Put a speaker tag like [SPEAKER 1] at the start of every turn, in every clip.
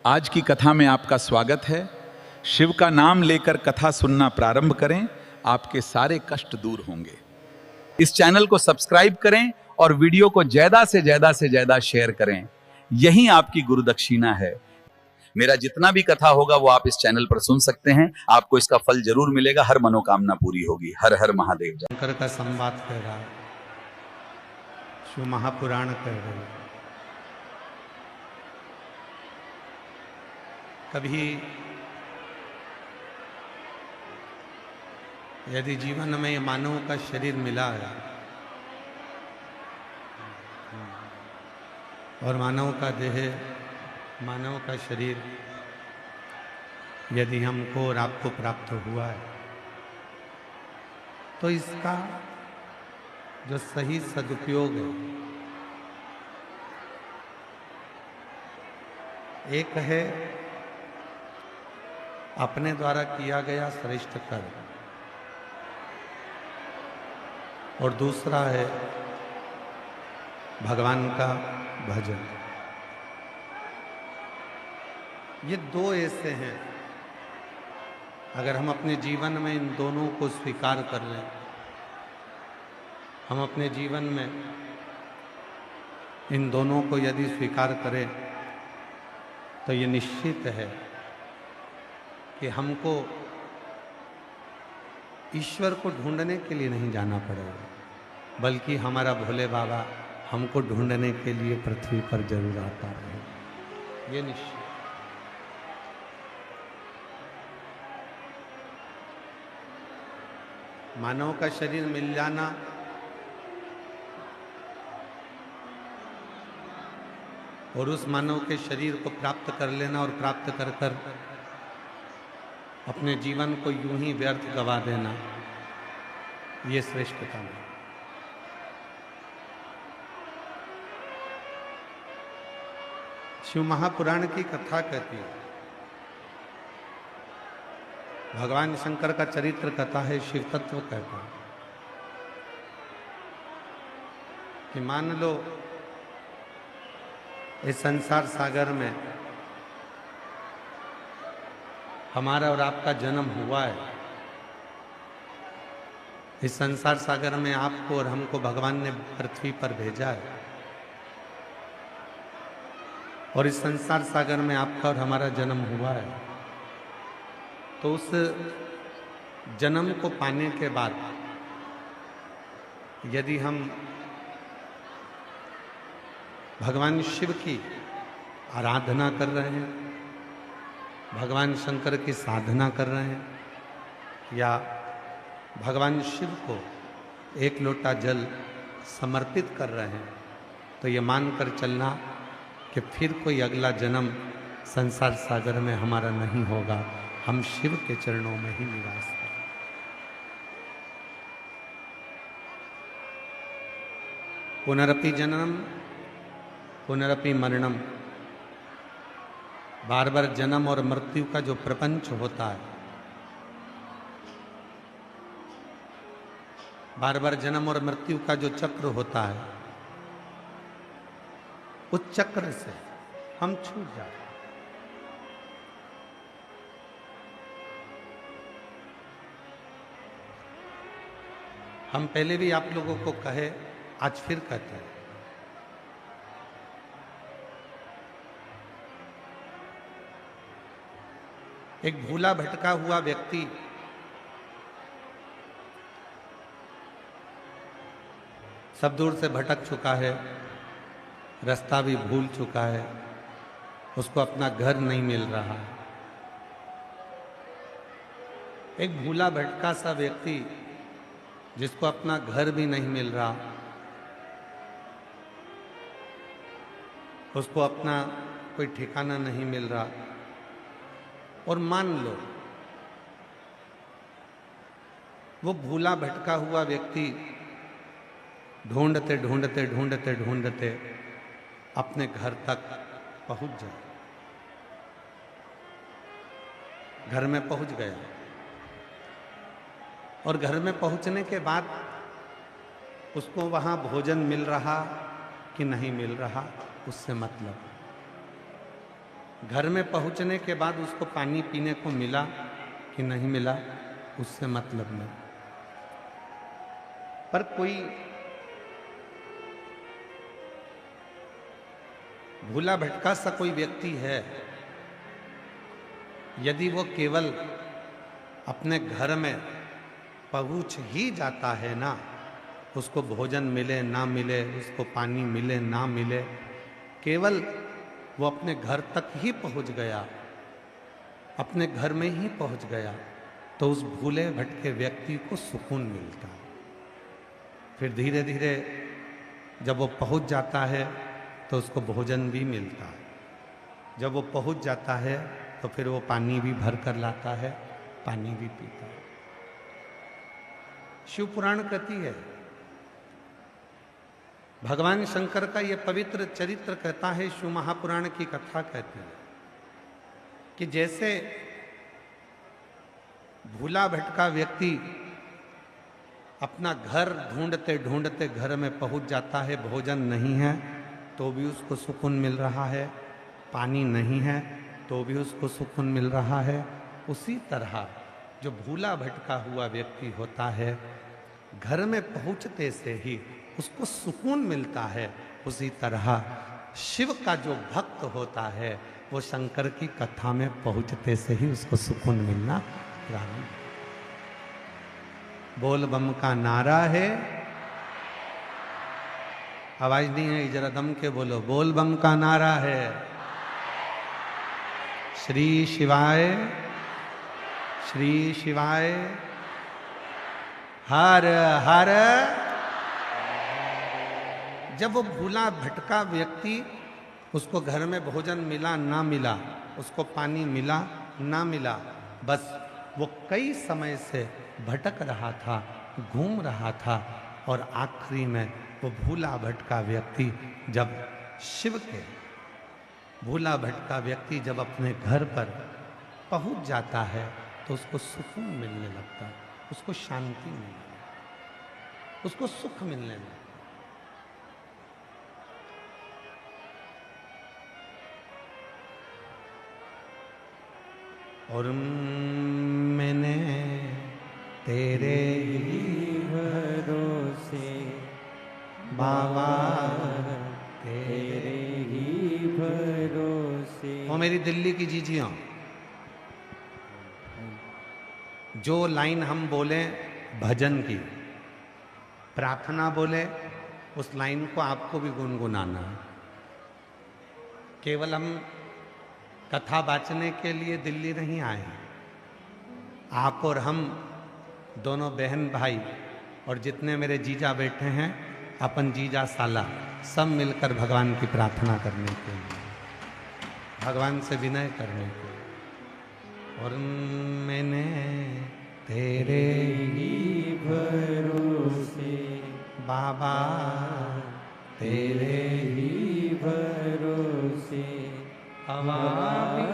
[SPEAKER 1] आज की कथा में आपका स्वागत है। शिव का नाम लेकर कथा सुनना प्रारंभ करें, आपके सारे कष्ट दूर होंगे। इस चैनल को सब्सक्राइब करें और वीडियो को ज्यादा से ज्यादा शेयर करें। यही आपकी गुरु दक्षिणा है। मेरा जितना भी कथा होगा वो आप इस चैनल पर सुन सकते हैं। आपको इसका फल जरूर मिलेगा, हर मनोकामना पूरी होगी। हर हर महादेव।
[SPEAKER 2] शंकर का संवाद कह रहा है, शिव महापुराण कह रहे हैं। कभी यदि जीवन में मानव का शरीर मिला है और मानव का देह, मानव का शरीर यदि हमको और आपको प्राप्त हुआ है, तो इसका जो सही सदुपयोग है, एक है अपने द्वारा किया गया श्रेष्ठ कर्म और दूसरा है भगवान का भजन। ये दो ऐसे हैं, अगर हम अपने जीवन में इन दोनों को स्वीकार कर लें, हम अपने जीवन में इन दोनों को यदि स्वीकार करें, तो ये निश्चित है कि हमको ईश्वर को ढूंढने के लिए नहीं जाना पड़ेगा, बल्कि हमारा भोले बाबा हमको ढूंढने के लिए पृथ्वी पर जरूर आता है। ये निश्चित। मानव का शरीर मिल जाना और उस मानव के शरीर को प्राप्त कर लेना और प्राप्त कर कर अपने जीवन को यूं ही व्यर्थ गवा देना, ये श्रेष्ठता है। शिव महापुराण की कथा कहती है, भगवान शंकर का चरित्र कथा है, शिव तत्व कहता है कि मान लो इस संसार सागर में हमारा और आपका जन्म हुआ है। इस संसार सागर में आपको और हमको भगवान ने पृथ्वी पर भेजा है और इस संसार सागर में आपका और हमारा जन्म हुआ है। तो उस जन्म को पाने के बाद यदि हम भगवान शिव की आराधना कर रहे हैं, भगवान शंकर की साधना कर रहे हैं, या भगवान शिव को एक लोटा जल समर्पित कर रहे हैं, तो ये मानकर चलना कि फिर कोई अगला जन्म संसार सागर में हमारा नहीं होगा, हम शिव के चरणों में ही निवास करें। पुनरपि जननम पुनरपि मरणम, बार बार जन्म और मृत्यु का जो प्रपंच होता है, बार बार जन्म और मृत्यु का जो चक्र होता है, उस चक्र से हम छूट जाते हैं। हम पहले भी आप लोगों को कहे, आज फिर कहते हैं, एक भूला भटका हुआ व्यक्ति सब दूर से भटक चुका है, रास्ता भी भूल चुका है, उसको अपना घर नहीं मिल रहा। एक भूला भटका सा व्यक्ति जिसको अपना घर भी नहीं मिल रहा, उसको अपना कोई ठिकाना नहीं मिल रहा, और मान लो वो भूला भटका हुआ व्यक्ति ढूंढते ढूंढते ढूंढते ढूंढते अपने घर तक पहुंच जाए, घर में पहुंच गया, और घर में पहुंचने के बाद उसको वहां भोजन मिल रहा कि नहीं मिल रहा, उससे मतलब। घर में पहुंचने के बाद उसको पानी पीने को मिला कि नहीं मिला, उससे मतलब नहीं। पर कोई भूला भटका सा कोई व्यक्ति है, यदि वो केवल अपने घर में पहुंच ही जाता है ना, उसको भोजन मिले ना मिले, उसको पानी मिले ना मिले, केवल वो अपने घर तक ही पहुंच गया, अपने घर में ही पहुंच गया, तो उस भूले भटके व्यक्ति को सुकून मिलता है। फिर धीरे धीरे जब वो पहुंच जाता है तो उसको भोजन भी मिलता है। जब वो पहुंच जाता है तो फिर वो पानी भी भर कर लाता है, पानी भी पीता है। शिव पुराण कहती है, भगवान शंकर का ये पवित्र चरित्र कहता है, शिव महापुराण की कथा कहती है कि जैसे भूला भटका व्यक्ति अपना घर ढूंढते ढूंढते घर में पहुंच जाता है, भोजन नहीं है तो भी उसको सुकून मिल रहा है, पानी नहीं है तो भी उसको सुकून मिल रहा है, उसी तरह जो भूला भटका हुआ व्यक्ति होता है, घर में पहुंचते से ही उसको सुकून मिलता है। उसी तरह शिव का जो भक्त होता है, वो शंकर की कथा में पहुंचते से ही उसको सुकून मिलना प्रारंभ। बोल बम का नारा है, आवाज नहीं है, जरा दम के बोलो, बोल बम का नारा है। श्री शिवाय, श्री शिवाय, हर हर। जब वो भूला भटका व्यक्ति, उसको घर में भोजन मिला ना मिला, उसको पानी मिला ना मिला, बस वो कई समय से भटक रहा था, घूम रहा था, और आखिरी में वो भूला भटका व्यक्ति जब शिव के भूला भटका व्यक्ति जब अपने घर पर पहुंच जाता है तो उसको सुकून मिलने लगता है, उसको शांति मिलने लगती है, उसको सुख मिलने लगता है। और मैंने तेरे ही भरोसे बाबा, तेरे ही भरोसे। वो मेरी दिल्ली की जीजियां, जो लाइन हम बोले भजन की, प्रार्थना बोले, उस लाइन को आपको भी गुनगुनाना है। केवल हम कथा बाँचने के लिए दिल्ली नहीं आए, आप और हम दोनों बहन भाई और जितने मेरे जीजा बैठे हैं, अपन जीजा साला, सब मिलकर भगवान की प्रार्थना करने के लिए, भगवान से विनय करने के लिए। और मैंने तेरे ही भरोसे बाबा, तेरे ही भरोसे हवा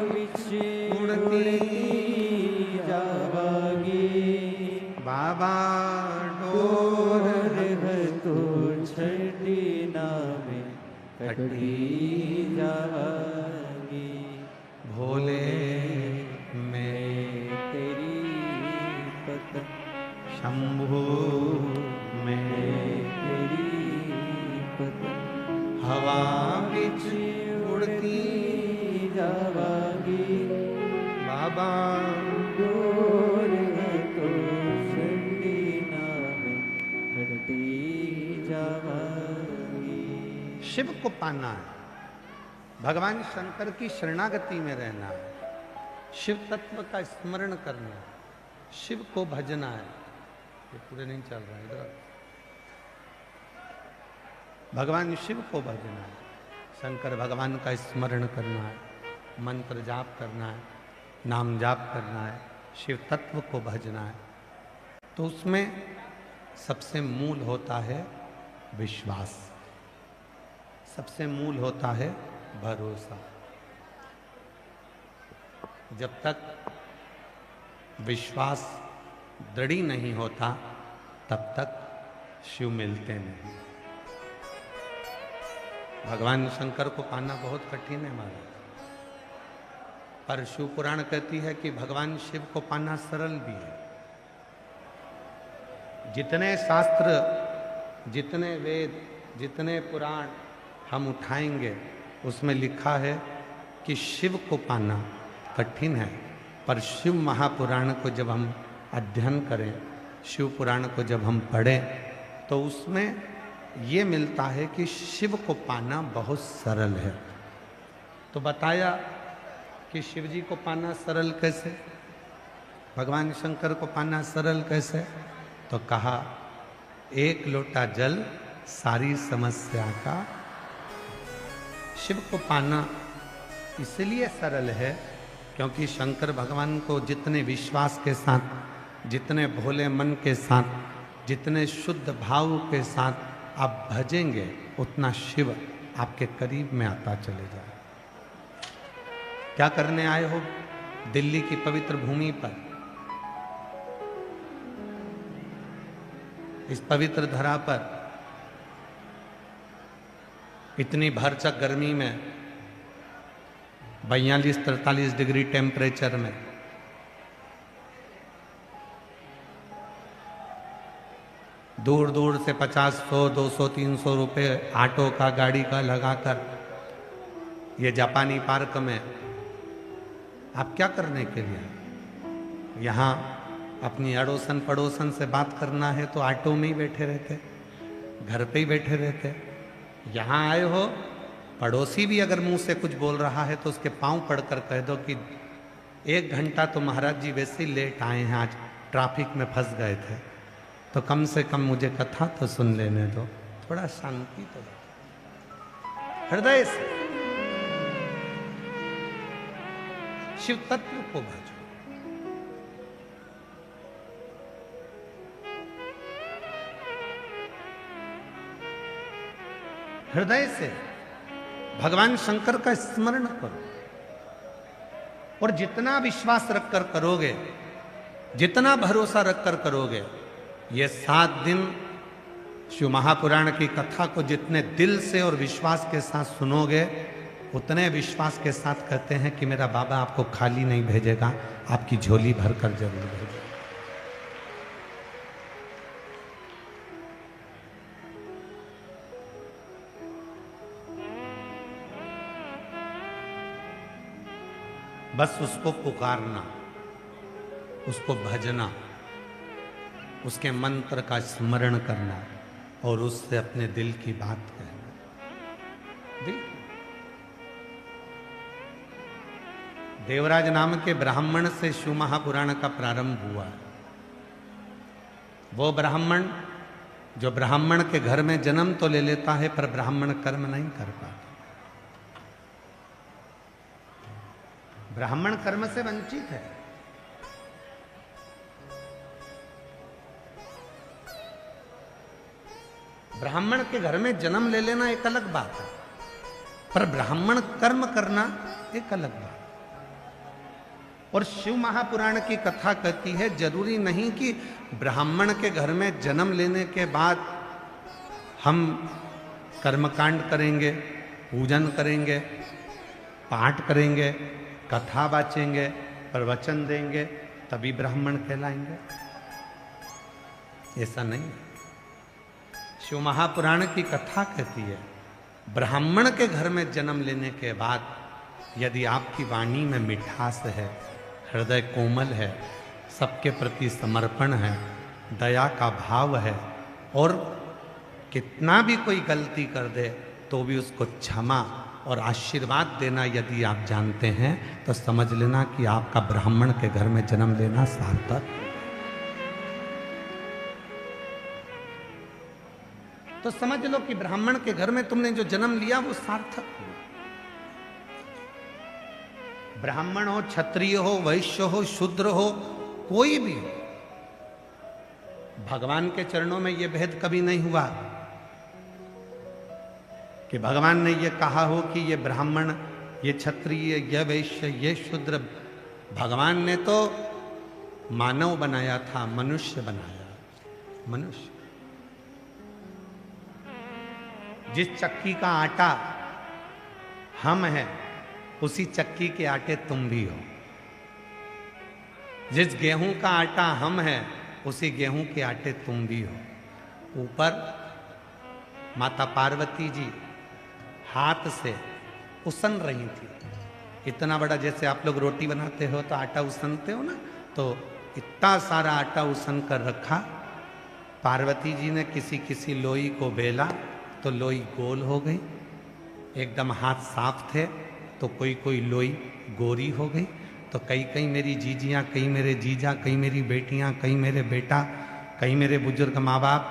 [SPEAKER 2] विच उड़ती जावागी बाबा, डोर तो छड़ी नामे कटी जावागी। भोले मैं तेरी पतन, शंभू मैं तेरी पतन, हवा विच उड़ती जावागी बाबा, डोर तो छड़ी नामे कटी जावागी। शिव को पाना है, भगवान शंकर की शरणागति में रहना है, शिव तत्व का स्मरण करना है, शिव को भजना है। ये पूरे नहीं चल रहा है, इधर भगवान शिव को भजना है, शंकर भगवान का स्मरण करना है, मंत्र जाप करना है, नाम जाप करना है, शिव तत्व को भजना है। तो उसमें सबसे मूल होता है विश्वास, सबसे मूल होता है भरोसा। जब तक विश्वास दृढ़ नहीं होता, तब तक शिव मिलते नहीं। भगवान शंकर को पाना बहुत कठिन है महाराज। पर शिव पुराण कहती है कि भगवान शिव को पाना सरल भी है। जितने शास्त्र, जितने वेद, जितने पुराण हम उठाएंगे उसमें लिखा है कि शिव को पाना कठिन है, पर शिव महापुराण को जब हम अध्ययन करें, शिव पुराण को जब हम पढ़ें, तो उसमें ये मिलता है कि शिव को पाना बहुत सरल है। तो बताया कि शिव जी को पाना सरल कैसे, भगवान शंकर को पाना सरल कैसे, तो कहा एक लोटा जल सारी समस्या का। शिव को पाना इसलिए सरल है क्योंकि शंकर भगवान को जितने विश्वास के साथ, जितने भोले मन के साथ, जितने शुद्ध भाव के साथ आप भजेंगे, उतना शिव आपके करीब में आता चले जाए। क्या करने आए हो दिल्ली की पवित्र भूमि पर, इस पवित्र धरा पर, इतनी भरचक गर्मी में, 42-43 डिग्री टेम्परेचर में, दूर दूर से 50, 100, 200, 300 रुपए ऑटो का, गाड़ी का लगाकर ये जापानी पार्क में आप क्या करने के लिए? यहाँ अपनी अड़ोसन पड़ोसन से बात करना है तो ऑटो में ही बैठे रहते, घर पे ही बैठे रहते। यहाँ आए हो, पड़ोसी भी अगर मुंह से कुछ बोल रहा है तो उसके पांव पड़कर कह दो कि 1 घंटा तो महाराज जी वैसे ही लेट आए हैं, आज ट्रैफिक में फंस गए थे, तो कम से कम मुझे कथा तो सुन लेने दो, थोड़ा शांति तो दो। हृदय से शिव तत्व को भजो। हृदय से भगवान शंकर का स्मरण करो, और जितना विश्वास रखकर करोगे, जितना भरोसा रखकर करोगे, ये 7 दिन शिव महापुराण की कथा को जितने दिल से और विश्वास के साथ सुनोगे, उतने विश्वास के साथ कहते हैं कि मेरा बाबा आपको खाली नहीं भेजेगा, आपकी झोली भरकर जरूर भेजेगा। बस उसको पुकारना, उसको भजना, उसके मंत्र का स्मरण करना और उससे अपने दिल की बात कहना। दिल देवराज नाम के ब्राह्मण से शिव महापुराण का प्रारंभ हुआ। वो ब्राह्मण जो ब्राह्मण के घर में जन्म तो ले लेता है पर ब्राह्मण कर्म नहीं कर पाता, ब्राह्मण कर्म से वंचित है। ब्राह्मण के घर में जन्म ले लेना एक अलग बात है, पर ब्राह्मण कर्म करना एक अलग बात है। और शिव महापुराण की कथा कहती है जरूरी नहीं कि ब्राह्मण के घर में जन्म लेने के बाद हम कर्मकांड करेंगे, पूजन करेंगे, पाठ करेंगे, कथा बाचेंगे, प्रवचन देंगे, तभी ब्राह्मण कहलाएंगे। ऐसा नहीं। शिव महापुराण की कथा कहती है ब्राह्मण के घर में जन्म लेने के बाद यदि आपकी वाणी में मिठास है, हृदय कोमल है, सबके प्रति समर्पण है, दया का भाव है, और कितना भी कोई गलती कर दे तो भी उसको क्षमा और आशीर्वाद देना यदि आप जानते हैं, तो समझ लेना कि आपका ब्राह्मण के घर में जन्म लेना सार्थक। तो समझ लो कि ब्राह्मण के घर में तुमने जो जन्म लिया वो सार्थक हुआ। ब्राह्मण हो, क्षत्रिय हो, वैश्य हो, शूद्र हो, कोई भी हो, भगवान के चरणों में यह भेद कभी नहीं हुआ कि भगवान ने यह कहा हो कि ये ब्राह्मण, ये क्षत्रिय, ये वैश्य, ये शूद्र। भगवान ने तो मानव बनाया था, मनुष्य बनाया। मनुष्य जिस चक्की का आटा हम हैं, उसी चक्की के आटे तुम भी हो। जिस गेहूं का आटा हम हैं, उसी गेहूं के आटे तुम भी हो। ऊपर माता पार्वती जी हाथ से उसन रही थी। इतना बड़ा, जैसे आप लोग रोटी बनाते हो तो आटा उसनते हो ना, तो इतना सारा आटा उसन कर रखा। पार्वती जी ने किसी किसी लोई को बेला तो लोई गोल हो गई, एकदम हाथ साफ थे, तो कोई कोई लोई गोरी हो गई। तो कई कई मेरी जीजियाँ, कई मेरे जीजा, कई मेरी बेटियाँ, कई मेरे बेटा, कई मेरे बुजुर्ग माँ बाप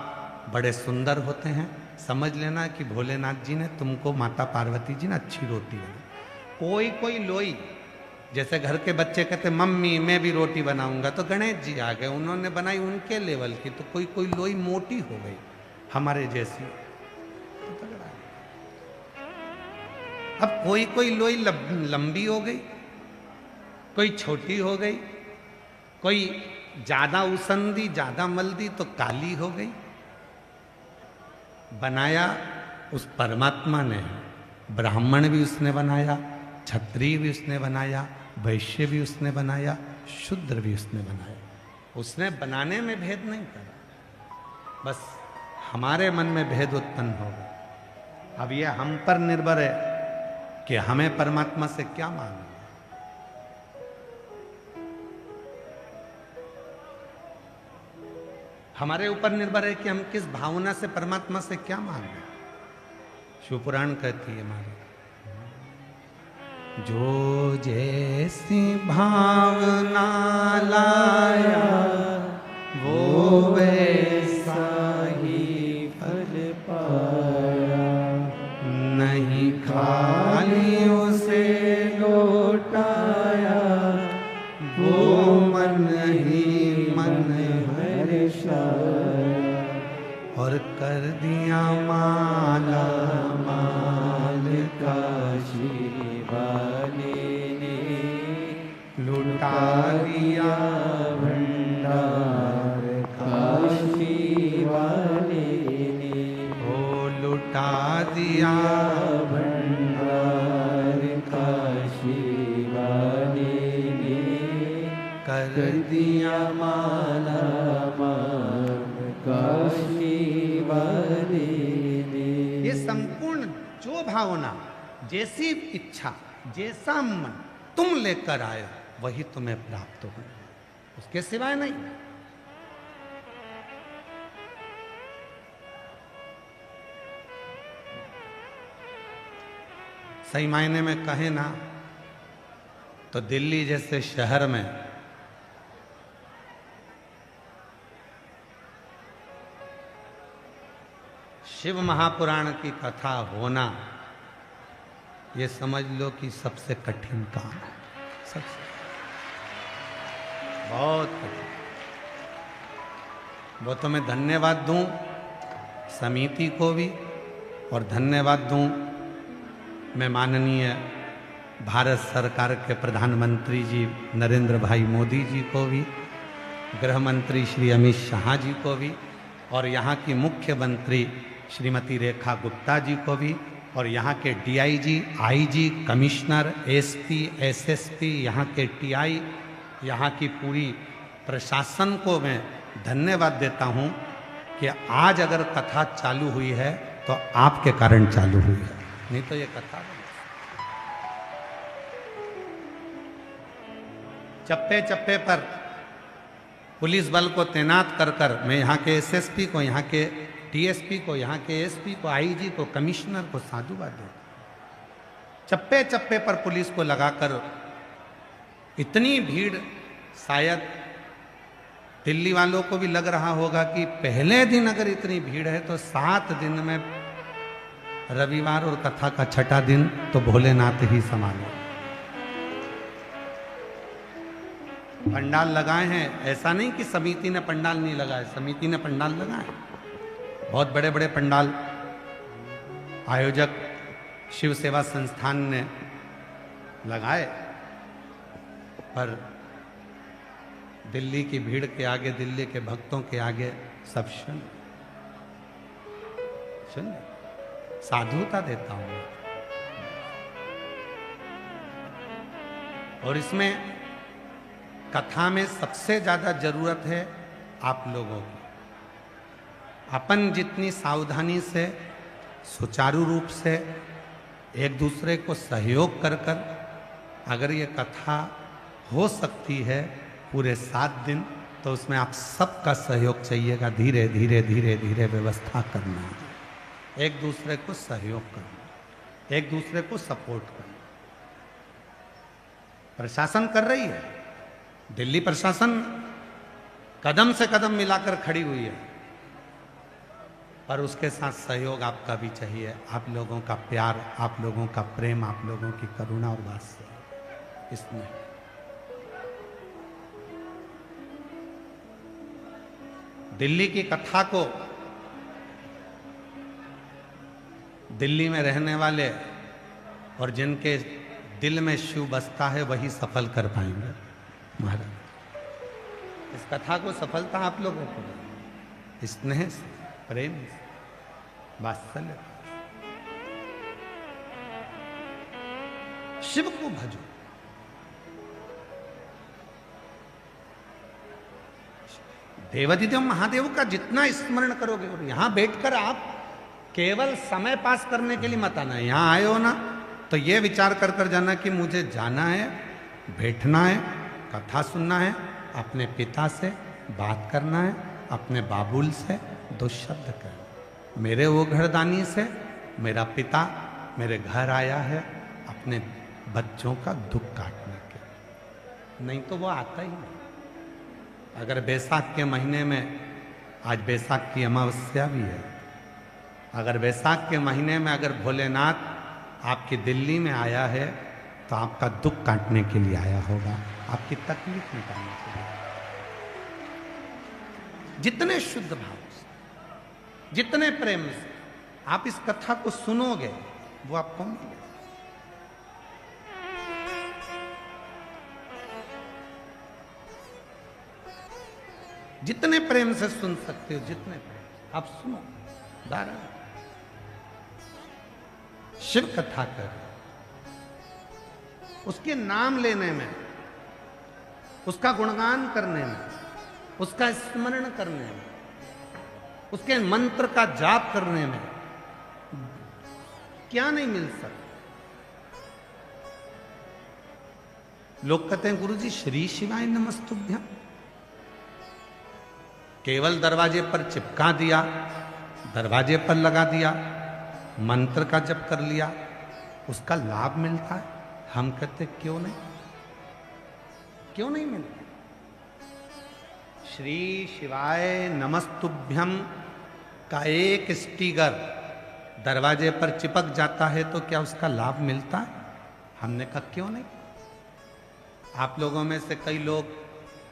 [SPEAKER 2] बड़े सुंदर होते हैं। समझ लेना कि भोलेनाथ जी ने तुमको, माता पार्वती जी ने अच्छी रोटी बनाई। कोई कोई लोई, जैसे घर के बच्चे कहते मम्मी मैं भी रोटी बनाऊंगा, तो गणेश जी आ गए, उन्होंने बनाई उनके लेवल की, तो कोई कोई लोई मोटी हो गई हमारे जैसी। तो तगड़ा है। अब कोई कोई लोई लंबी हो गई, कोई छोटी हो गई, कोई ज्यादा उसन दी, ज्यादा मल दी तो काली हो गई। बनाया उस परमात्मा ने। ब्राह्मण भी उसने बनाया, क्षत्रिय भी उसने बनाया, वैश्य भी उसने बनाया, शूद्र भी उसने बनाया। उसने बनाने में भेद नहीं करा, बस हमारे मन में भेद उत्पन्न होगा। अब यह हम पर निर्भर है कि हमें परमात्मा से क्या मांगना। हमारे ऊपर निर्भर है कि हम किस भावना से परमात्मा से क्या मांगे। शिवपुराण कहती है हमारी, जो जैसी भावना लाया वो वैसा ही फल पाया। नहीं खाली उसे लौटाया, वो मन ही मन और कर दिया माला माल काशी वाले ने, लुटा दिया भंडार काशी वाले ने। ओ लुटा दिया भंडार काशी वाले ने, कर दिया माला काशी वाले ने। ये संपूर्ण जो भावना, जैसी इच्छा, जैसा मन तुम लेकर आए वही तुम्हें प्राप्त हो, उसके सिवाय नहीं। सही मायने में कहे ना तो दिल्ली जैसे शहर में शिव महापुराण की कथा होना, ये समझ लो कि सबसे कठिन काम है, सबसे बहुत कठिन। वो तो मैं धन्यवाद दूं समिति को भी, और धन्यवाद दूं मैं माननीय भारत सरकार के प्रधानमंत्री जी नरेंद्र भाई मोदी जी को भी, गृह मंत्री श्री अमित शाह जी को भी, और यहाँ की मुख्यमंत्री श्रीमती रेखा गुप्ता जी को भी, और यहाँ के DIG, IG, commissioner, SP, SSP, यहाँ के टीआई, यहाँ की पूरी प्रशासन को मैं धन्यवाद देता हूँ कि आज अगर कथा चालू हुई है तो आपके कारण चालू हुई है, नहीं तो ये कथा चप्पे चप्पे पर पुलिस बल को तैनात कर कर, मैं यहाँ के एसएसपी को, यहाँ के डीएसपी को, यहाँ के एसपी को, आईजी को, कमिश्नर को साधुवाद देता। चप्पे चप्पे पर पुलिस को लगाकर इतनी भीड़, शायद दिल्ली वालों को भी लग रहा होगा कि पहले दिन अगर इतनी भीड़ है तो 7 दिन में रविवार और कथा का छठा दिन तो भोलेनाथ ही संभाले। पंडाल लगाए हैं, ऐसा नहीं कि समिति ने पंडाल नहीं लगाए, समिति ने पंडाल लगाए, बहुत बड़े बड़े पंडाल आयोजक शिव सेवा संस्थान ने लगाए, पर दिल्ली की भीड़ के आगे, दिल्ली के भक्तों के आगे सब शून्य। साधुता देता हूं। और इसमें कथा में सबसे ज्यादा जरूरत है आप लोगों की। अपन जितनी सावधानी से, सुचारू रूप से एक दूसरे को सहयोग कर कर अगर ये कथा हो सकती है पूरे 7 दिन, तो उसमें आप सबका सहयोग चाहिएगा। धीरे धीरे धीरे धीरे व्यवस्था करना, एक दूसरे को सहयोग करना, एक दूसरे को सपोर्ट करना। प्रशासन कर रही है, दिल्ली प्रशासन कदम से कदम मिलाकर खड़ी हुई है, पर उसके साथ सहयोग आपका भी चाहिए। आप लोगों का प्यार, आप लोगों का प्रेम, आप लोगों की करुणा और वात्सल्य इसमें। दिल्ली की कथा को दिल्ली में रहने वाले और जिनके दिल में शिव बसता है वही सफल कर पाएंगे महाराज। इस कथा को सफलता आप लोगों को स्नेह से, प्रेम से, वात्सल्य, शिव को भजो। देवाधिदेव महादेव का जितना स्मरण करोगे, और यहां बैठकर आप केवल समय पास करने के लिए मत आना। यहां आए हो ना तो ये विचार कर कर जाना कि मुझे जाना है, बैठना है, कथा सुनना है, अपने पिता से बात करना है, अपने बाबुल से 2 शब्द कहना। मेरे वो घरदानी से मेरा पिता मेरे घर आया है अपने बच्चों का दुख काटने के, नहीं तो वो आता ही नहीं। अगर बैसाख के महीने में, आज बैसाख की अमावस्या भी है, अगर बैसाख के महीने में अगर भोलेनाथ आपकी दिल्ली में आया है तो आपका दुख काटने के लिए आया होगा, आपकी तकलीफ निकालने के लिए। जितने शुद्ध भाव से, जितने प्रेम से आप इस कथा को सुनोगे वो आपको मिलेगा। जितने प्रेम से सुन सकते हो, जितने प्रेम आप सुनो, धारण शिव कथा कर, उसके नाम लेने में, उसका गुणगान करने में, उसका स्मरण करने में, उसके मंत्र का जाप करने में क्या नहीं मिल सकता। लोग कहते हैं गुरुजी श्री शिवाय नमस्तुभ्यम, केवल दरवाजे पर चिपका दिया, दरवाजे पर लगा दिया, मंत्र का जप कर लिया, उसका लाभ मिलता है। हम कहते क्यों नहीं, क्यों नहीं मिलता। श्री शिवाय नमस्तुभ्यम का एक स्टिकर दरवाजे पर चिपक जाता है तो क्या उसका लाभ मिलता है? हमने कहा क्यों नहीं। आप लोगों में से कई लोग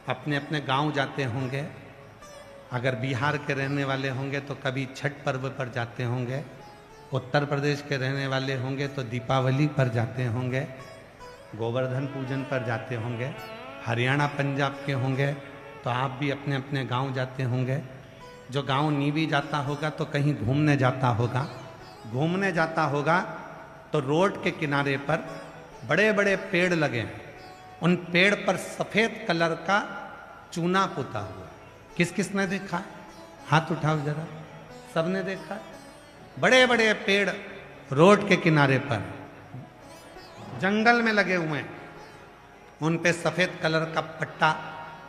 [SPEAKER 2] अपने अपने गांव जाते होंगे, अगर बिहार के रहने वाले होंगे तो कभी छठ पर्व पर जाते होंगे, उत्तर प्रदेश के रहने वाले होंगे तो दीपावली पर जाते होंगे, गोवर्धन पूजन पर जाते होंगे, हरियाणा पंजाब के होंगे तो आप भी अपने अपने गांव जाते होंगे। जो गांव नहीं भी जाता होगा तो कहीं घूमने जाता होगा, घूमने जाता होगा तो रोड के किनारे पर बड़े बड़े पेड़ लगे हैं, उन पेड़ पर सफेद कलर का चूना पुता हुआ। किस किसने देखा है? हाथ उठाओ जरा, सबने देखा है। बड़े बड़े पेड़ रोड के किनारे पर जंगल में लगे हुए हैं, उन पे सफेद कलर का पट्टा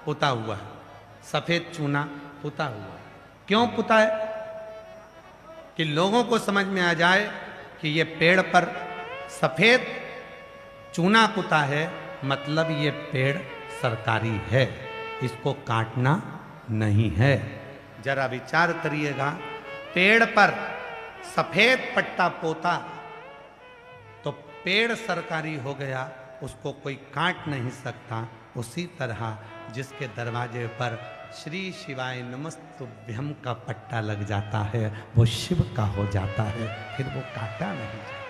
[SPEAKER 2] पुता हुआ है, सफेद चूना पुता हुआ है। क्यों पुता है? कि लोगों को समझ में आ जाए कि ये पेड़ पर सफेद चूना पुता है, मतलब ये पेड़ सरकारी है, इसको काटना नहीं है। जरा विचार करिएगा, पेड़ पर सफेद पट्टा पोता तो पेड़ सरकारी हो गया, उसको कोई काट नहीं सकता। उसी तरह जिसके दरवाजे पर श्री शिवाय नमस्तुभ्यम का पट्टा लग जाता है वो शिव का हो जाता है, फिर वो काटा नहीं जाता।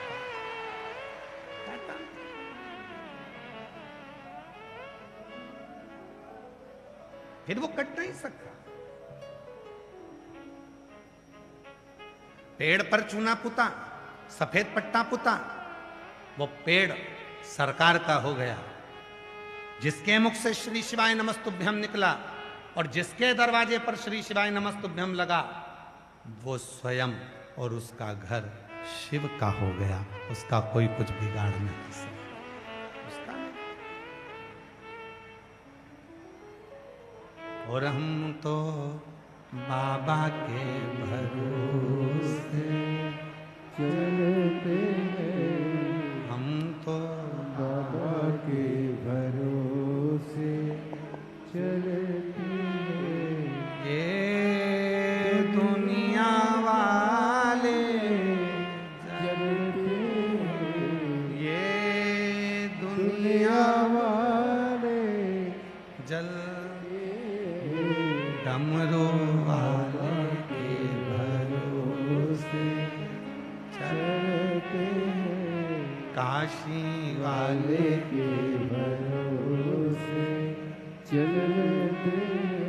[SPEAKER 2] काटा नहीं। फिर वो कट नहीं सकता। पेड़ पर चूना पुता, सफेद पट्टा पुता, वो पेड़ सरकार का हो गया, जिसके मुख से श्री शिवाय नमस्तुभ्यम निकला और जिसके दरवाजे पर श्री शिवाय नमस्तुभ्यम लगा, वो स्वयं और उसका घर शिव का हो गया। उसका कोई कुछ बिगाड़ नहीं सकता, उसका नहीं। और हम तो बाबा के भरोसे
[SPEAKER 3] चलते हैं,
[SPEAKER 2] हम तो
[SPEAKER 3] बाबा के भरोसे चलते हैं।
[SPEAKER 2] ये दुनिया वाले
[SPEAKER 3] चलते हैं,
[SPEAKER 2] ये दुनिया
[SPEAKER 3] दुनिया वाले
[SPEAKER 2] जल डमरू वाले के
[SPEAKER 3] भरोसे चलते हैं,
[SPEAKER 2] काशी वाले
[SPEAKER 3] के भरोसे चलते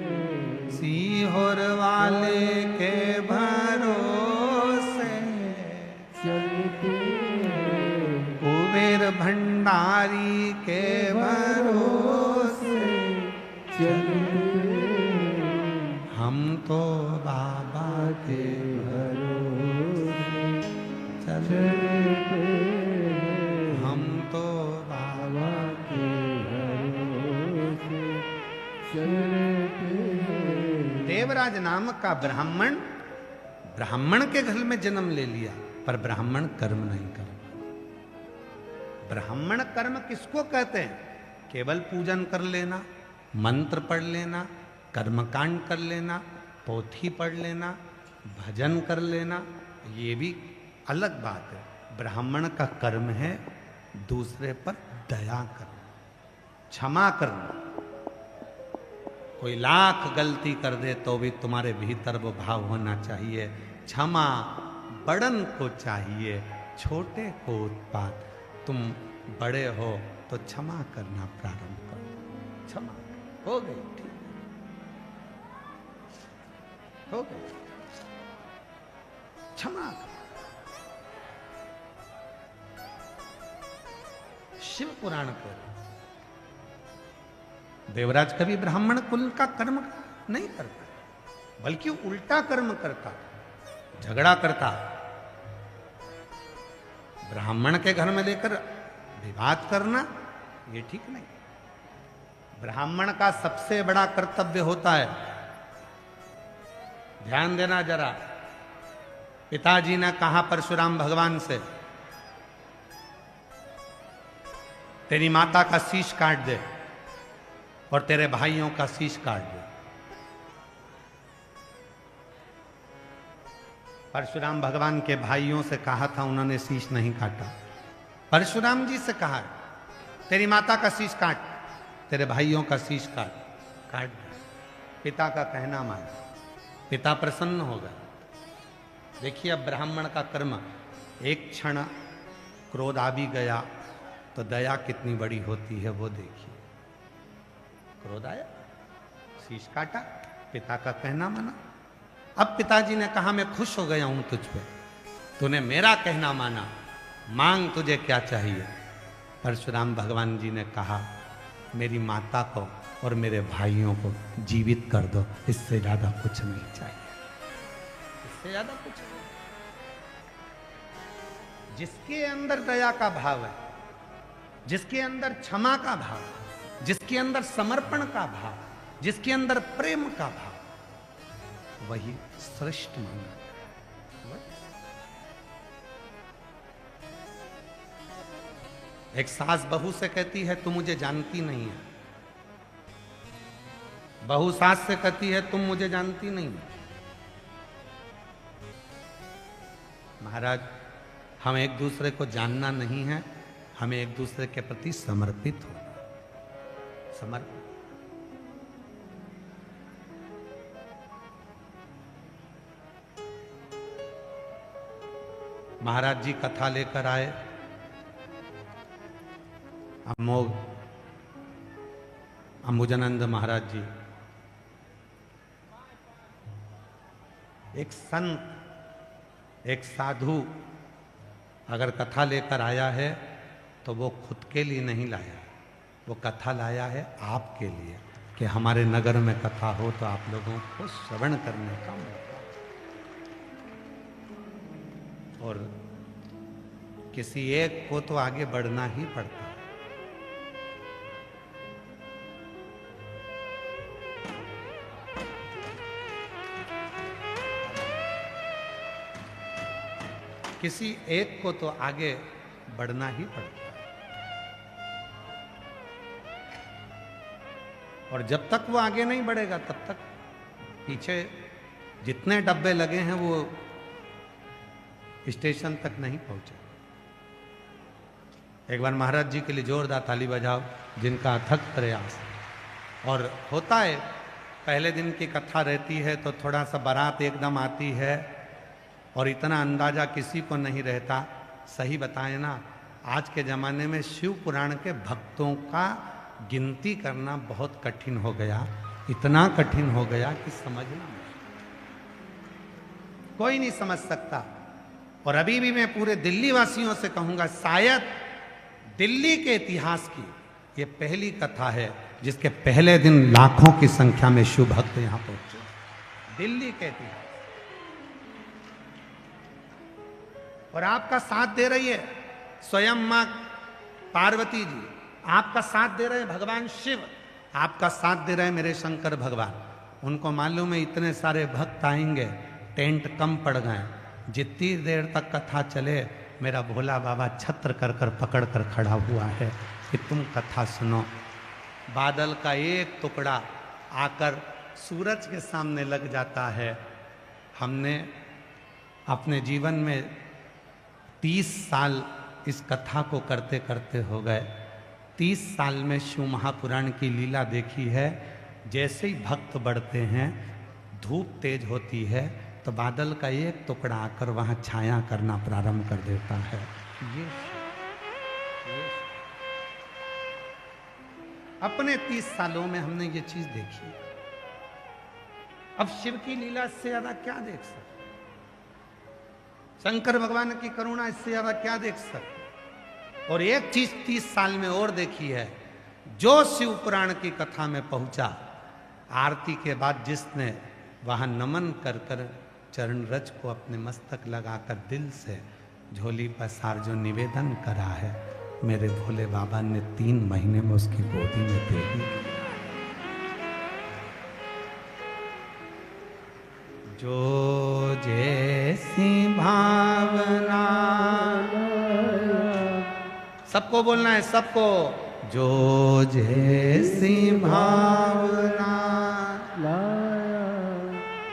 [SPEAKER 3] हैं,
[SPEAKER 2] सीहोर वाले के भरोसे
[SPEAKER 3] चलते हैं,
[SPEAKER 2] कुबेर भंडारी के भरोसे
[SPEAKER 3] चलते हैं,
[SPEAKER 2] हम तो बाबा के
[SPEAKER 3] भरोसे
[SPEAKER 2] चले,
[SPEAKER 3] चलते हैं,
[SPEAKER 2] हम तो बाबा
[SPEAKER 3] बाबा के भरोसे चलते हैं।
[SPEAKER 2] देवराज नामक का ब्राह्मण ब्राह्मण के घर में जन्म ले लिया, पर ब्राह्मण कर्म नहीं कर पाया। ब्राह्मण कर्म किसको कहते हैं? केवल पूजन कर लेना, मंत्र पढ़ लेना, कर्मकांड कर लेना, पोथी पढ़ लेना, भजन कर लेना, ये भी अलग बात है। ब्राह्मण का कर्म है दूसरे पर दया करना, क्षमा करना। कोई लाख गलती कर दे तो भी तुम्हारे भीतर वो भाव होना चाहिए, क्षमा बड़न को चाहिए, छोटे को उत्पात। तुम बड़े हो तो क्षमा करना प्रारंभ करो। क्षमा हो गई, ठीक हो गई, क्षमा करो। शिव पुराण को देवराज कभी ब्राह्मण कुल का कर्म नहीं करता, बल्कि उल्टा कर्म करता, झगड़ा करता। ब्राह्मण के घर में लेकर विवाद करना ये ठीक नहीं। ब्राह्मण का सबसे बड़ा कर्तव्य होता है, ध्यान देना जरा। पिताजी ने कहा परशुराम भगवान से, तेरी माता का शीश काट दे और तेरे भाइयों का शीश काट दे। परशुराम भगवान के भाइयों से कहा था, उन्होंने शीश नहीं काटा। परशुराम जी से कहा, तेरी माता का शीश काट, तेरे भाइयों का शीश काट दे। पिता का कहना माना, पिता प्रसन्न होगा। देखिए अब ब्राह्मण का कर्म, एक क्षण क्रोध आ भी गया तो दया कितनी बड़ी होती है वो देखिए। क्रोध आया, शीश काटा, पिता का कहना माना। अब पिताजी ने कहा, मैं खुश हो गया हूं तुझ पे, तूने मेरा कहना माना, मांग तुझे क्या चाहिए। परशुराम भगवान जी ने कहा, मेरी माता को और मेरे भाइयों को जीवित कर दो, इससे ज्यादा कुछ नहीं चाहिए, इससे ज्यादा कुछ नहीं। जिसके अंदर दया का भाव है, जिसके अंदर क्षमा का भाव, जिसके अंदर समर्पण का भाव, जिसके अंदर प्रेम का भाव, वही श्रेष्ठ माना जाता है। एक सास बहू से कहती है, तुम मुझे जानती नहीं है। बहू सास से कहती है, तुम मुझे जानती नहीं है। महाराज, हम एक दूसरे को जानना नहीं है, हमें एक दूसरे के प्रति समर्पित होना। समर्पित। महाराज जी कथा लेकर आए, अमोघ अंबुजानंद महाराज जी। एक संत, एक साधु अगर कथा लेकर आया है तो वो खुद के लिए नहीं लाया, वो कथा लाया है आपके लिए कि हमारे नगर में कथा हो तो आप लोगों को श्रवण करने का मौका। और किसी एक को तो आगे बढ़ना ही पड़ता है। किसी एक को तो आगे बढ़ना ही पड़ता है। और जब तक वो आगे नहीं बढ़ेगा तब तक पीछे जितने डब्बे लगे हैं वो स्टेशन तक नहीं पहुंचे। एक बार महाराज जी के लिए जोरदार ताली बजाओ, जिनका अथक प्रयास। और होता है पहले दिन की कथा रहती है तो थोड़ा सा बारात एकदम आती है और इतना अंदाजा किसी को नहीं रहता। सही बताएं ना, आज के ज़माने में शिव पुराण के भक्तों का गिनती करना बहुत कठिन हो गया। इतना कठिन हो गया कि समझना कोई नहीं समझ सकता। और अभी भी मैं पूरे दिल्ली वासियों से कहूंगा, शायद दिल्ली के इतिहास की ये पहली कथा है जिसके पहले दिन लाखों की संख्या में शिव भक्त यहां पहुंचे। दिल्ली के इतिहास। और आपका साथ दे रही है स्वयं मां पार्वती जी, आपका साथ दे रहे हैं भगवान शिव, आपका साथ दे रहे हैं मेरे शंकर भगवान। उनको मालूम है इतने सारे भक्त आएंगे, टेंट कम पड़ गए। जितनी देर तक कथा चले मेरा भोला बाबा छत्र कर कर पकड़ कर खड़ा हुआ है कि तुम कथा सुनो। बादल का एक टुकड़ा आकर सूरज के सामने लग जाता है। हमने अपने जीवन में 30 साल इस कथा को करते करते हो गए। 30 साल में शिव महापुराण की लीला देखी है। जैसे ही भक्त बढ़ते हैं, धूप तेज होती है तो बादल का एक टुकड़ा आकर वहां छाया करना प्रारंभ कर देता है। ये अपने 30 सालों में हमने ये चीज देखी। अब शिव की लीला इससे ज्यादा क्या देख सकते? शंकर भगवान की करुणा इससे ज्यादा क्या देख सकते? और एक चीज 30 साल में और देखी है, जो शिव पुराण की कथा में पहुंचा, आरती के बाद जिसने वहां नमन कर कर चरण रज को अपने मस्तक लगाकर दिल से झोली पसार जो निवेदन करा है, मेरे भोले बाबा ने 3 महीने में उसकी गोदी में दे दी। जो जैसी भावना, सबको बोलना है, सबको। जो जैसी भावना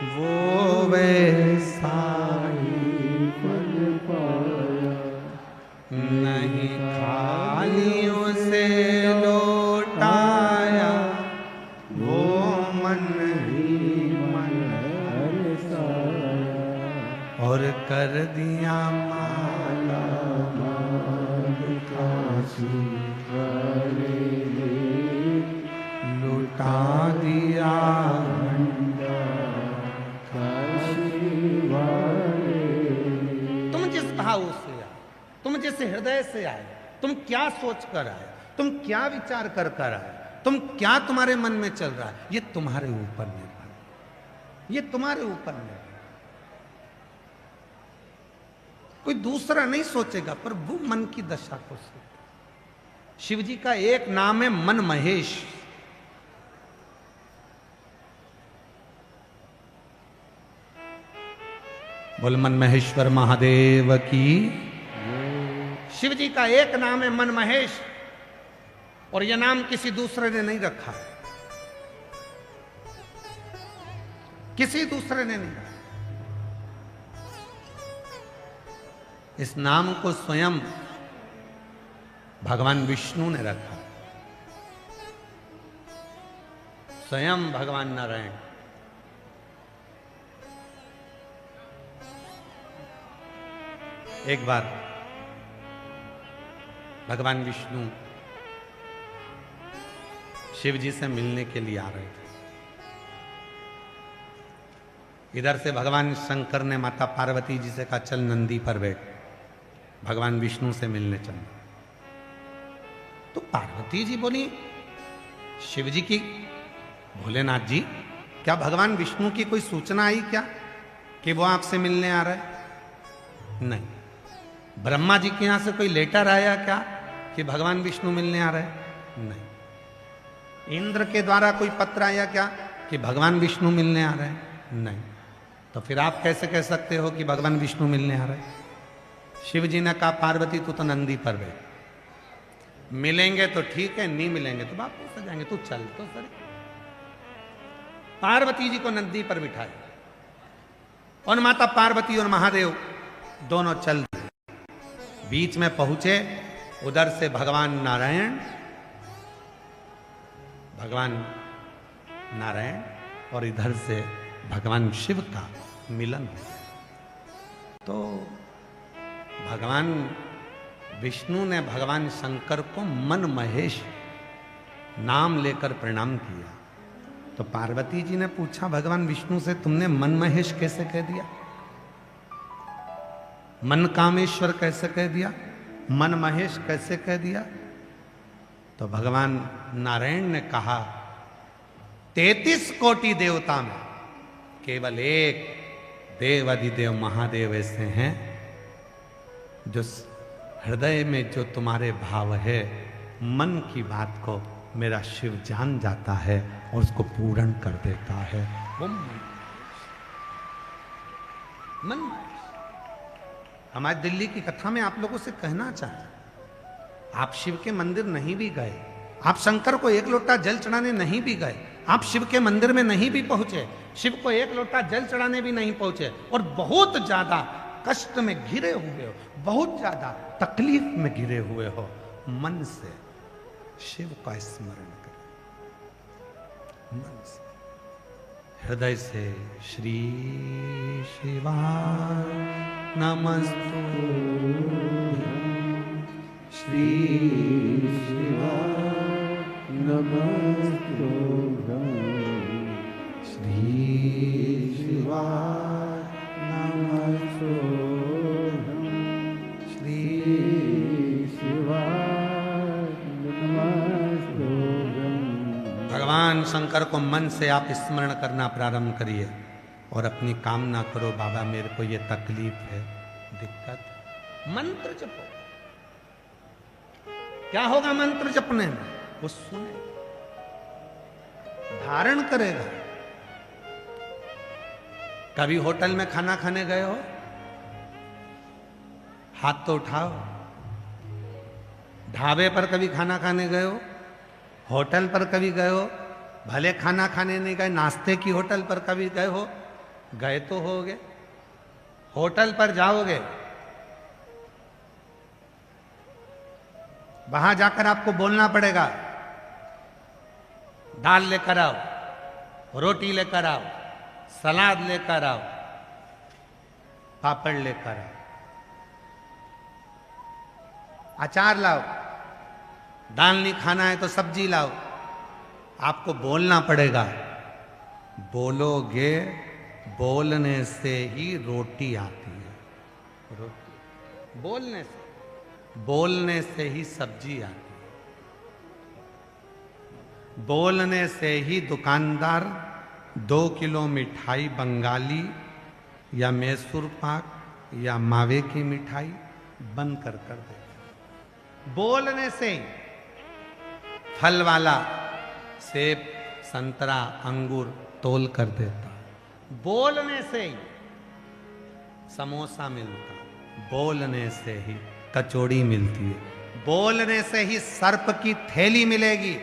[SPEAKER 2] वो वैसा
[SPEAKER 3] ही फल पाया,
[SPEAKER 2] नहीं खाली उसे लौटाया, वो मन ही मन
[SPEAKER 3] हर्षाया,
[SPEAKER 2] और कर दिया माला
[SPEAKER 3] काशी वाले ने
[SPEAKER 2] लुटा दिया
[SPEAKER 3] भंडा काशी वाले।
[SPEAKER 2] तुम जिस भाव से आए, तुम जिस हृदय से आए, तुम क्या सोच कर आए, तुम क्या विचार कर कर आए, तुम क्या तुम्हारे मन में चल रहा है, ये तुम्हारे ऊपर निर्भर है। ये तुम्हारे ऊपर निर्भर। कोई दूसरा नहीं सोचेगा, पर वो मन की दशा को सोचे। शिव जी का एक नाम है मन महेश। बोल मन महेश्वर महादेव की। शिव जी का एक नाम है मन महेश, और यह नाम किसी दूसरे ने नहीं रखा है, किसी दूसरे ने नहीं रखा। इस नाम को स्वयं भगवान विष्णु ने रखा, स्वयं भगवान नारायण। एक बार भगवान विष्णु शिव जी से मिलने के लिए आ रहे थे। इधर से भगवान शंकर ने माता पार्वती जी से कहा, चल नंदी पर बैठ, भगवान विष्णु से मिलने चलना। तो पार्वती जी बोली, शिव जी की, भोलेनाथ जी, क्या भगवान विष्णु की कोई सूचना आई क्या कि वो आपसे मिलने आ रहा है? नहीं। ब्रह्मा जी के यहां से कोई लेटर आया क्या कि भगवान विष्णु मिलने आ रहे हैं? नहीं। इंद्र के द्वारा कोई पत्र आया क्या कि भगवान विष्णु मिलने आ रहे हैं? नहीं। तो फिर आप कैसे कह सकते हो कि भगवान विष्णु मिलने आ रहे हैं? शिव जी ने कहा, पार्वती तू तो नंदी पर बैठ, मिलेंगे तो ठीक है, नहीं मिलेंगे तो वापस आ जाएंगे, तू चल तो सर। पार्वती जी को नंदी पर बिठाया और माता पार्वती और महादेव दोनों चल दिए। बीच में पहुंचे, उधर से भगवान नारायण और इधर से भगवान शिव का मिलन हो गया। तो भगवान विष्णु ने भगवान शंकर को मन महेश नाम लेकर प्रणाम किया। तो पार्वती जी ने पूछा भगवान विष्णु से, तुमने मन महेश कैसे कह दिया? मन कामेश्वर कैसे कह दिया? मन महेश कैसे कह दिया? तो भगवान नारायण ने कहा, 33 कोटि देवता में केवल एक देव अधिदेव महादेव ऐसे हैं जो हृदय में जो तुम्हारे भाव है, मन की बात को मेरा शिव जान जाता है और उसको पूर्ण कर देता है। वो मन हमारी दिल्ली की कथा में आप लोगों से कहना चाहता, आप शिव के मंदिर नहीं भी गए, आप शंकर को एक लोटा जल चढ़ाने नहीं भी गए, आप शिव के मंदिर में नहीं भी पहुंचे, शिव को एक लोटा जल चढ़ाने भी नहीं पहुंचे और बहुत ज्यादा कष्ट में घिरे हुए हो, बहुत ज्यादा तकलीफ में घिरे हुए हो, मन से शिव का स्मरण करें, मन से, हृदय से। श्री शिवाय नमस्तुभ्यं,
[SPEAKER 3] श्री शिवाय नमस्तुभ्यं,
[SPEAKER 2] श्री शिवाय
[SPEAKER 3] नमस्तुभ्यं,
[SPEAKER 2] श्री
[SPEAKER 3] शिवाय नमस्तुभ्यं।
[SPEAKER 2] भगवान शंकर को मन से आप स्मरण करना प्रारंभ करिए और अपनी कामना करो, बाबा मेरे को ये तकलीफ है, दिक्कत। मंत्र जपो। क्या होगा मंत्र जपने में? वो सुने, धारण करेगा। कभी होटल में खाना खाने गए हो? हाथ तो उठाओ। ढाबे पर कभी खाना खाने गए हो? होटल पर कभी गए हो? भले खाना खाने नहीं गए, नाश्ते की होटल पर कभी गए हो? गए तो होगे। होटल पर जाओगे, वहां जाकर आपको बोलना पड़ेगा, दाल लेकर आओ, रोटी लेकर आओ, सलाद लेकर आओ, पापड़ लेकर आओ, अचार लाओ, दाल नहीं खाना है तो सब्जी लाओ। आपको बोलना पड़ेगा। बोलोगे, बोलने से ही रोटी आती है। रोटी बोलने से ही सब्जी आती है। बोलने से ही दुकानदार 2 किलो मिठाई बंगाली या मैसूर पाक या मावे की मिठाई बंद कर देता। बोलने से ही फल वाला सेब, संतरा, अंगूर तोल कर देता। बोलने से ही समोसा मिलता, बोलने से ही कचौड़ी मिलती है, बोलने से ही सर्प की थैली मिलेगी।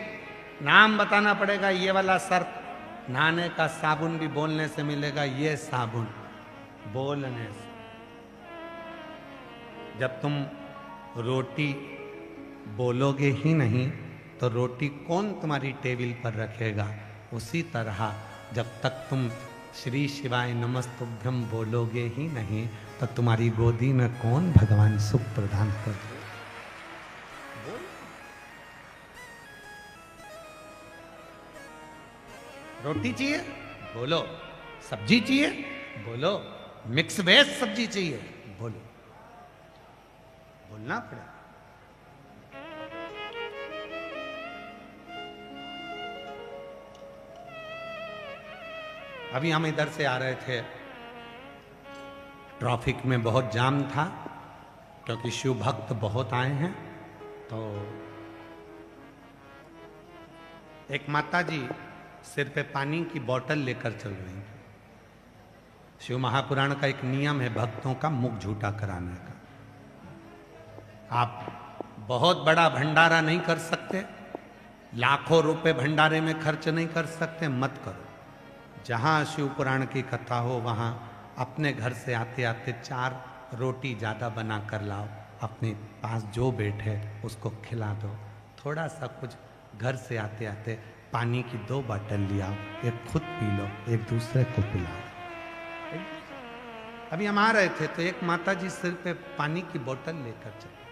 [SPEAKER 2] नाम बताना पड़ेगा, ये वाला सर्प। नहाने का साबुन भी बोलने से मिलेगा, ये साबुन बोलने से। जब तुम रोटी बोलोगे ही नहीं तो रोटी कौन तुम्हारी टेबल पर रखेगा? उसी तरह जब तक तुम श्री शिवाय नमस्तुभ्यम बोलोगे ही नहीं तो तुम्हारी गोदी में कौन भगवान सुख प्रदान कर दे? रोटी चाहिए? बोलो। सब्जी चाहिए? बोलो। मिक्स वेज सब्जी चाहिए? बोलो। बोलना पड़ेगा। अभी हम इधर से आ रहे थे, ट्रैफिक में बहुत जाम था क्योंकि शिव भक्त बहुत आए हैं। तो एक माता जी सिर पे पानी की बोतल लेकर चल रही हैं। शिव महापुराण का एक नियम है भक्तों का मुख झूठा कराने का। आप बहुत बड़ा भंडारा नहीं कर सकते, लाखों रुपए भंडारे में खर्च नहीं कर सकते, मत करो। जहां शिव पुराण की कथा हो वहां अपने घर से आते आते 4 रोटी ज्यादा बना कर लाओ, अपने पास जो बैठे उसको खिला दो। थोड़ा सा कुछ घर से आते आते पानी की 2 बोतल लिया, एक खुद पी लो, एक दूसरे को पिलाओ। अभी हम आ रहे थे तो एक माता जी सिर पे पानी की बोतल लेकर चले।